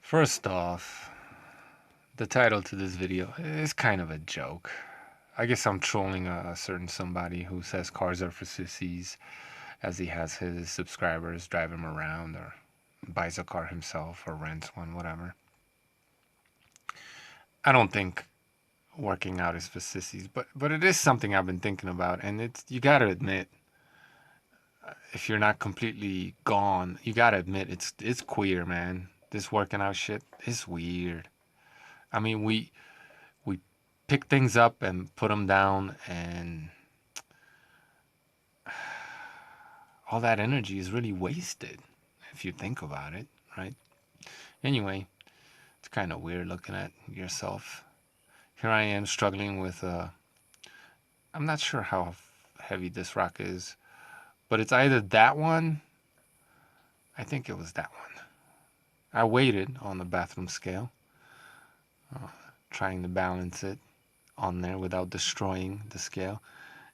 First off, the title to this video is kind of a joke. I guess I'm trolling a certain somebody who says cars are for sissies, as he has his subscribers drive him around or buys a car himself or rents one, whatever. I don't think working out is for sissies, but it is something I've been thinking about, and it's, you gotta admit, if you're not completely gone, you gotta admit it's queer, man. This working out shit is weird. I mean, we pick things up and put them down, and all that energy is really wasted if you think about it, right? Anyway, it's kind of weird looking at yourself. Here I am struggling with I'm not sure how heavy this rock is, but it's either that one. I think it was that one. I waited on the bathroom scale, trying to balance it on there without destroying the scale,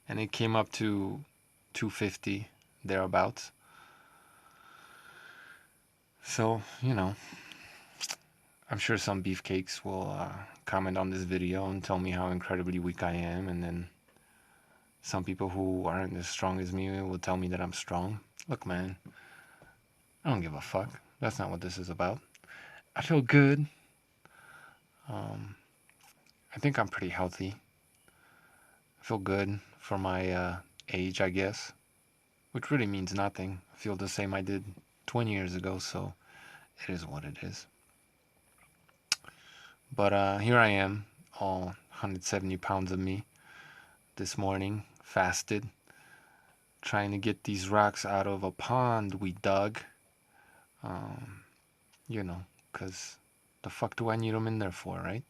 and it came up to 250 thereabouts. So, I'm sure some beefcakes will comment on this video and tell me how incredibly weak I am, and then some people who aren't as strong as me will tell me that I'm strong. Look, man, I don't give a fuck. That's not what this is about. I feel good. I think I'm pretty healthy. I feel good for my age, I guess, which really means nothing. I feel the same I did 20 years ago, so it is what it is. But here I am, all 170 pounds of me, this morning, fasted, trying to get these rocks out of a pond we dug. Because the fuck do I need them in there for, right?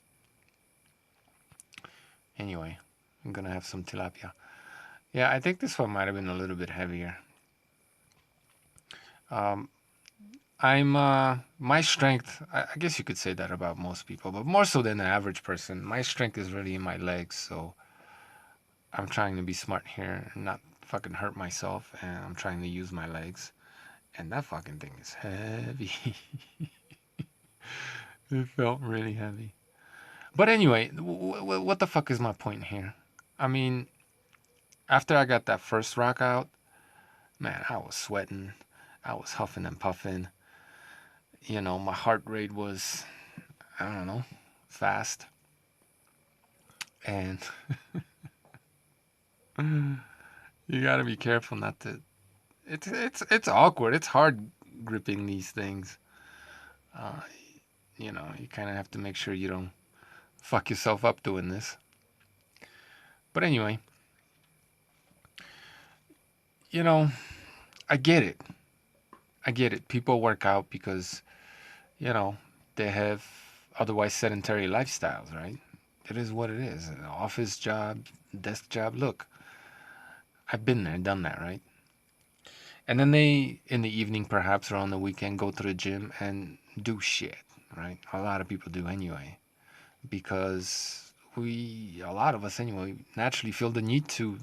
Anyway, I'm gonna have some tilapia. Yeah, I think this one might have been a little bit heavier. My strength, I guess you could say that about most people, but more so than the average person. My strength is really in my legs, so I'm trying to be smart here and not fucking hurt myself, and I'm trying to use my legs. And that fucking thing is heavy. It felt really heavy. But anyway, what the fuck is my point here? I mean, after I got that first rock out, man, I was sweating. I was huffing and puffing. My heart rate was, I don't know, fast. And you gotta be careful not to. It's awkward. It's hard gripping these things. Uh, you kind of have to make sure you don't fuck yourself up doing this. But anyway, I get it. I get it. People work out because, you know, they have otherwise sedentary lifestyles, right? It is what it is. An office job, desk job. Look, I've been there, done that, right? And then they, in the evening perhaps or on the weekend, go to the gym and do shit, right? A lot of people do anyway. Because a lot of us anyway, naturally feel the need to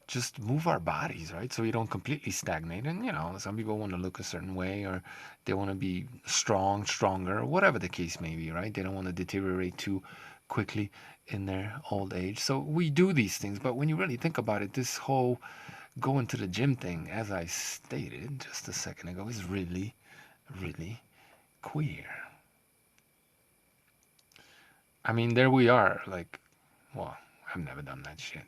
just move our bodies, right? So we don't completely stagnate. And, some people want to look a certain way, or they want to be stronger, or whatever the case may be, right? They don't want to deteriorate too quickly in their old age. So we do these things. But when you really think about it, this whole going to the gym thing, as I stated just a second ago, is really, really queer. I mean, there we are. Like, well, I've never done that shit.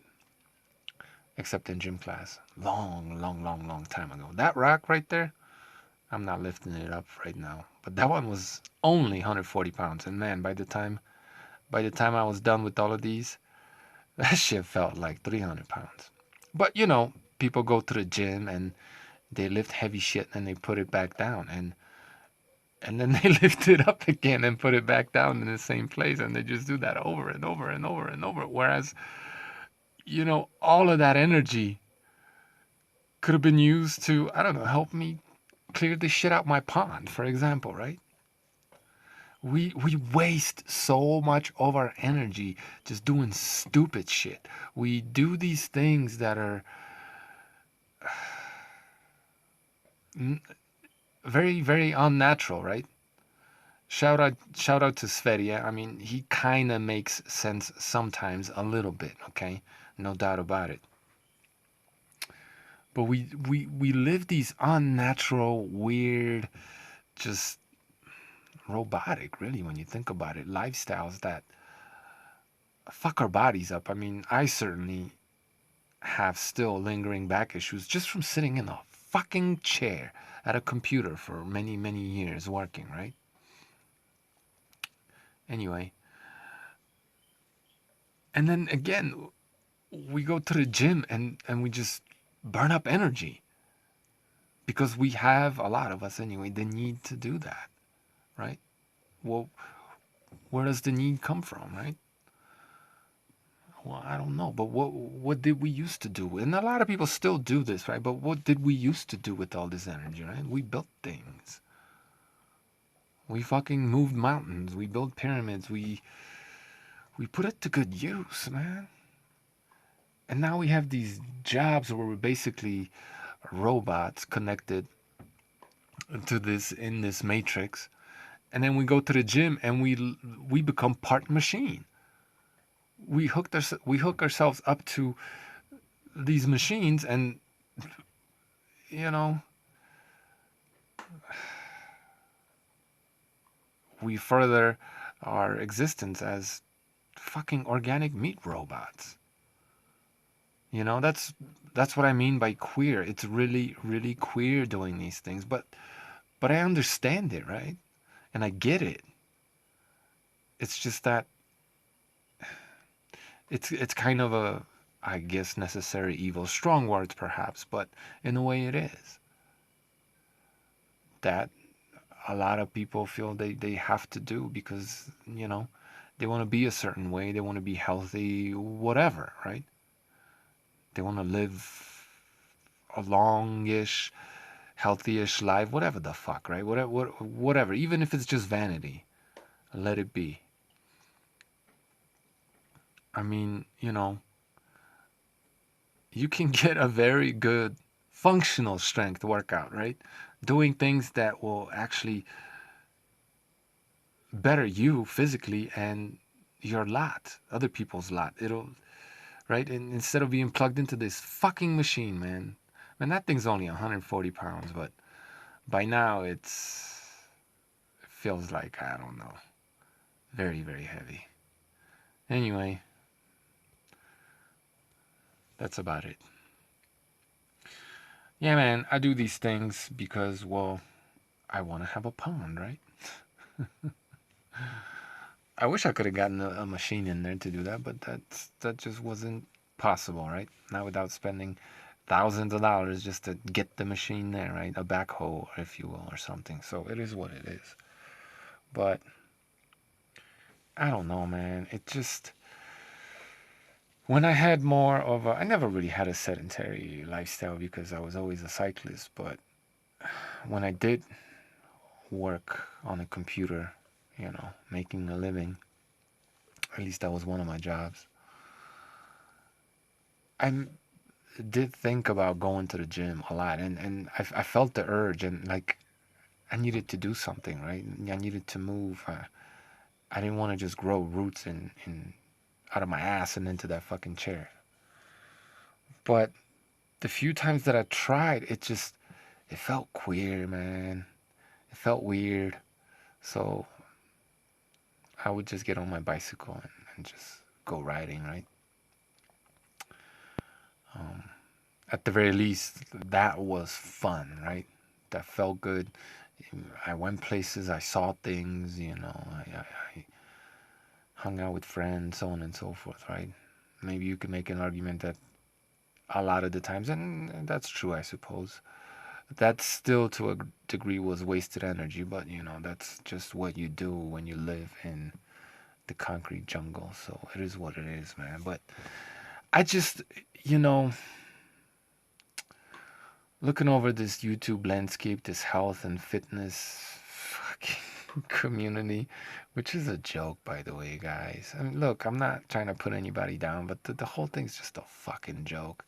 Except in gym class. Long, long, long, long time ago. That rock right there, I'm not lifting it up right now. But that one was only 140 pounds. And man, by the time I was done with all of these, that shit felt like 300 pounds. But people go to the gym and they lift heavy shit and they put it back down. And then they lift it up again and put it back down in the same place. And they just do that over and over and over and over. Whereas, all of that energy could have been used to, I don't know, help me clear the shit out my pond, for example, right? We waste so much of our energy just doing stupid shit. We do these things that are very, very unnatural, right? shout out to Sverige. I mean, he kind of makes sense sometimes, a little bit. Okay, no doubt about it. But we live these unnatural, weird, just robotic, really, when you think about it, lifestyles that fuck our bodies up. I mean, I certainly have still lingering back issues just from sitting in a fucking chair at a computer for many, many years working, right? Anyway, and then again, we go to the gym and we just burn up energy because we have, a lot of us anyway, the need to do that, right? Well, where does the need come from, right? Well, I don't know, but what did we used to do? And a lot of people still do this, right? But what did we used to do with all this energy, right? We built things. We fucking moved mountains. We built pyramids. We put it to good use, man. And now we have these jobs where we're basically robots connected to this, in this matrix. And then we go to the gym and we become part machine. We hook ourselves up to these machines, and you know, we further our existence as fucking organic meat robots. You know, that's what I mean by queer. It's really, really queer doing these things, but I understand it, right? And I get it. It's just that it's kind of a, I guess, necessary evil. Strong words perhaps, but in a way it is. That a lot of people feel they have to do because, they want to be a certain way, they want to be healthy, whatever, right? They want to live a longish, healthy-ish life, whatever the fuck, right? Whatever, even if it's just vanity, let it be. I mean, you can get a very good functional strength workout, right? Doing things that will actually better you physically and your lot, other people's lot. It'll, right? And instead of being plugged into this fucking machine, man. Man, that thing's only 140 pounds, but by now it feels like, I don't know, very, very heavy. Anyway, that's about it. Yeah, man, I do these things because, well, I want to have a pond, right? I wish I could have gotten a machine in there to do that, but that just wasn't possible, right? Not without spending thousands of dollars just to get the machine there, right? A backhoe, if you will, or something. So it is what it is. But I don't know, man. It just, when I had more of a, I never really had a sedentary lifestyle because I was always a cyclist. But when I did work on a computer, making a living, at least that was one of my jobs, I did think about going to the gym a lot. And I felt the urge, and like, I needed to do something, right? I needed to move. I didn't want to just grow roots in out of my ass and into that fucking chair. But the few times that I tried, it felt queer, man. It felt weird. So I would just get on my bicycle and just go riding, right? Um, at the very least, that was fun, right? That felt good. I went places, I saw things, I hung out with friends, so on and so forth, right? Maybe you could make an argument that a lot of the times, and that's true, I suppose, that still to a degree was wasted energy, but that's just what you do when you live in the concrete jungle. So it is what it is, man. But I just, you know, looking over this YouTube landscape, this health and fitness fucking community, which is a joke, by the way, guys. I mean, look, I'm not trying to put anybody down, but the whole thing's just a fucking joke.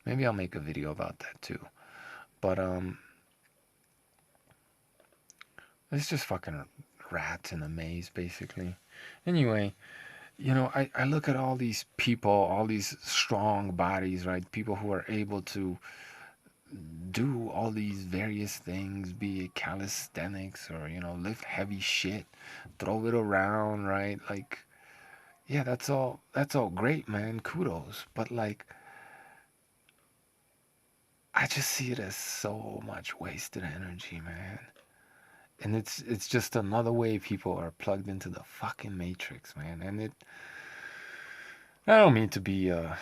Maybe I'll make a video about that too. But it's just fucking rats in a maze, basically. Anyway, I look at all these people, all these strong bodies, right? People who are able to do all these various things, be it calisthenics or, lift heavy shit, throw it around, right? Like, yeah, that's all great, man. Kudos. But like, I just see it as so much wasted energy, man. And it's just another way people are plugged into the fucking matrix, man. And I don't mean to be a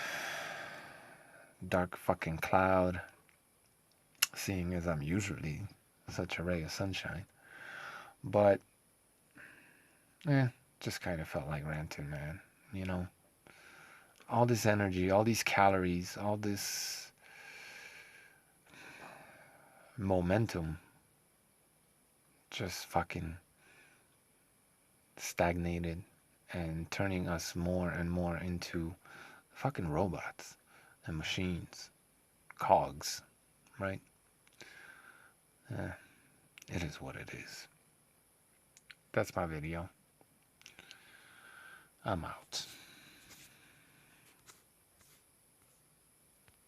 dark fucking cloud, seeing as I'm usually such a ray of sunshine. But just kind of felt like ranting, man. You know, all this energy, all these calories, all this momentum just fucking stagnated and turning us more and more into fucking robots and machines, cogs, right? Eh, it is what it is. That's my video. I'm out.